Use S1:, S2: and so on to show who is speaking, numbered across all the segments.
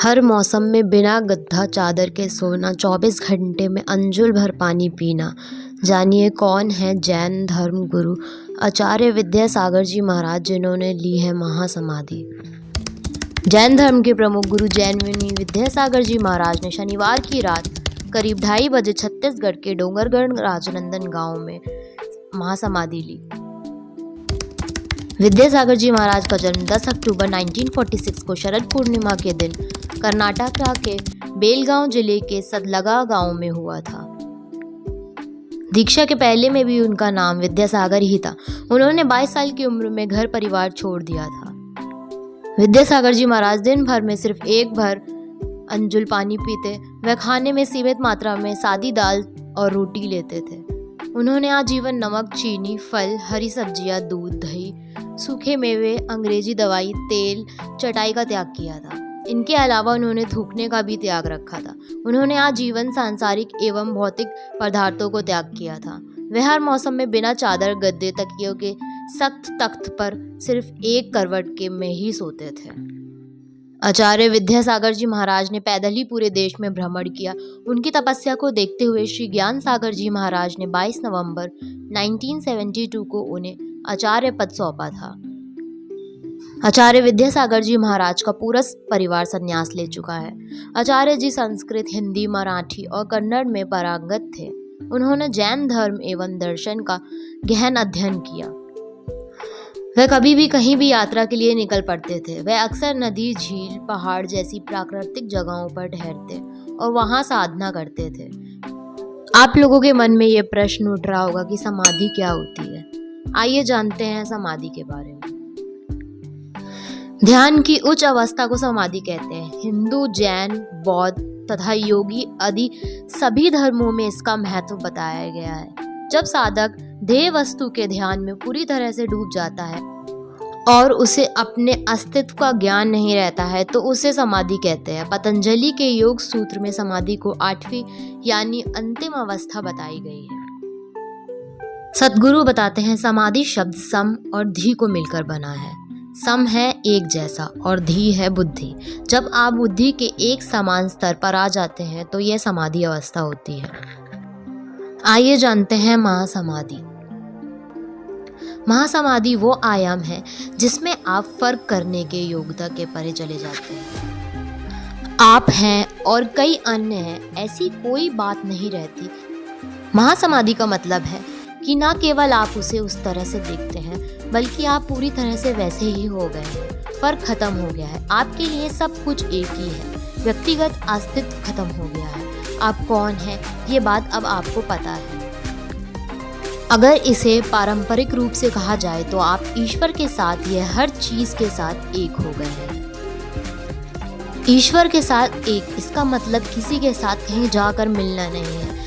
S1: हर मौसम में बिना गद्दा चादर के सोना, 24 घंटे में अंजुल भर पानी पीना। जानिए कौन है जैन धर्म गुरु आचार्य विद्यासागर जी महाराज, जिन्होंने ली है महासमाधि। जैन धर्म के प्रमुख गुरु जैन मुनि विद्यासागर जी महाराज ने शनिवार की रात करीब 2:30 बजे छत्तीसगढ़ के डोंगरगढ़ राजनंदन गांव में महासमाधि ली। विद्यासागर जी महाराज का जन्म 10 अक्टूबर 1946 को शरद पूर्णिमा के दिन कर्नाटक के बेलगांव जिले के सदलगा गांव में हुआ था। दीक्षा के पहले में भी उनका नाम विद्यासागर ही था। उन्होंने 22 साल की उम्र में घर परिवार छोड़ दिया था। विद्यासागर जी महाराज दिन भर में सिर्फ एक भर अंजुल पानी पीते। वह खाने में सीमित मात्रा में सादी दाल और रोटी लेते थे। उन्होंने आजीवन नमक, चीनी, फल, हरी सब्जियां, दूध, दही, सूखे मेवे, अंग्रेजी दवाई, तेल, चटाई का त्याग किया था। इनके अलावा उन्होंने थूकने का भी त्याग रखा था। उन्होंने आजीवन सांसारिक एवं भौतिक पदार्थों को त्याग किया था। वे हर मौसम में बिना चादर, गद्दे, तकियों के सख्त तख्त पर सिर्फ एक करवट के में ही सोते थे। आचार्य विद्यासागर जी महाराज ने पैदल ही पूरे देश में भ्रमण किया। उनकी तपस्या को देखते हुए श्री ज्ञान सागर जी महाराज ने 22 नवंबर 1972 को उन्हें आचार्य पद सौंपा था। आचार्य विद्यासागर जी महाराज का पूरा परिवार संन्यास ले चुका है। आचार्य जी संस्कृत, हिंदी, मराठी और कन्नड़ में पारंगत थे। उन्होंने जैन धर्म एवं दर्शन का गहन अध्ययन किया। वह कभी भी कहीं भी यात्रा के लिए निकल पड़ते थे। वह अक्सर नदी, झील, पहाड़ जैसी प्राकृतिक जगहों पर ठहरते और वहां साधना करते थे। आप लोगों के मन में यह प्रश्न उठ रहा होगा कि समाधि क्या होती है। आइए जानते हैं समाधि के बारे में। ध्यान की उच्च अवस्था को समाधि कहते हैं। हिंदू, जैन, बौद्ध तथा योगी आदि सभी धर्मों में इसका महत्व बताया गया है। जब साधक ध्येय वस्तु के ध्यान में पूरी तरह से डूब जाता है और उसे अपने अस्तित्व का ज्ञान नहीं रहता है तो उसे समाधि कहते हैं। पतंजलि के योग सूत्र में समाधि को 8वीं यानी अंतिम अवस्था बताई गई है। सद्गुरु बताते हैं समाधि शब्द सम और धी को मिलकर बना है। सम है एक जैसा और धी है बुद्धि। जब आप बुद्धि के एक समान स्तर पर आ जाते हैं तो यह समाधि अवस्था होती है। आइए जानते हैं महासमाधि। महासमाधि वो आयाम है जिसमें आप फर्क करने के योग्यता के परे चले जाते हैं। आप हैं और कई अन्य हैं, ऐसी कोई बात नहीं रहती। महासमाधि का मतलब है कि न केवल आप उसे उस तरह से देखते हैं बल्कि आप पूरी तरह से वैसे ही हो गए हैं। फर्क खत्म हो गया है। आपके लिए सब कुछ एक ही है। व्यक्तिगत अस्तित्व खत्म हो गया है। आप कौन हैं ये बात अब आपको पता है। अगर इसे पारंपरिक रूप से कहा जाए तो आप ईश्वर के साथ यह हर चीज के साथ एक हो गए हैं। ईश्वर के साथ एक, इसका मतलब किसी के साथ कहीं जाकर मिलना नहीं है।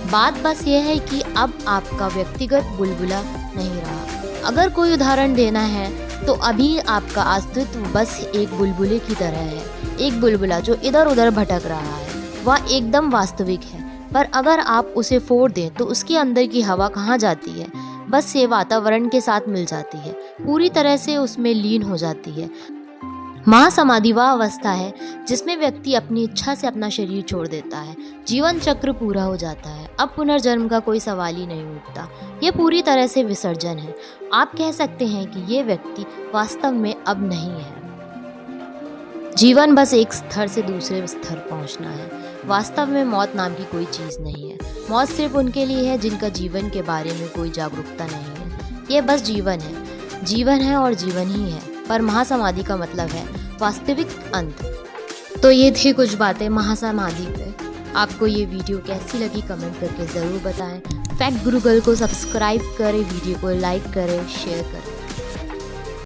S1: बात बस यह है कि अब आपका व्यक्तिगत बुलबुला नहीं रहा। अगर कोई उदाहरण देना है तो अभी आपका अस्तित्व बस एक बुलबुले की तरह है। एक बुलबुला जो इधर उधर भटक रहा है वह एकदम वास्तविक है, पर अगर आप उसे फोड़ दें तो उसके अंदर की हवा कहाँ जाती है? बस ये वातावरण के साथ मिल जाती है, पूरी तरह से उसमें लीन हो जाती है। महासमाधि वह अवस्था है जिसमें व्यक्ति अपनी इच्छा से अपना शरीर छोड़ देता है। जीवन चक्र पूरा हो जाता है। अब पुनर्जन्म का कोई सवाल ही नहीं उठता। यह पूरी तरह से विसर्जन है। आप कह सकते हैं कि ये व्यक्ति वास्तव में अब नहीं है। जीवन बस एक स्तर से दूसरे स्तर पहुंचना है। वास्तव में मौत नाम की कोई चीज़ नहीं है। मौत सिर्फ उनके लिए है जिनका जीवन के बारे में कोई जागरूकता नहीं है। ये बस जीवन है। जीवन है और जीवन ही है। पर महासमाधि का मतलब है वास्तविक अंत। तो ये थी कुछ बातें महासमाधि पे। आपको ये वीडियो कैसी लगी कमेंट करके ज़रूर बताएं। फैक्ट गुरुकुल को सब्सक्राइब करें, वीडियो को लाइक करें, शेयर करें।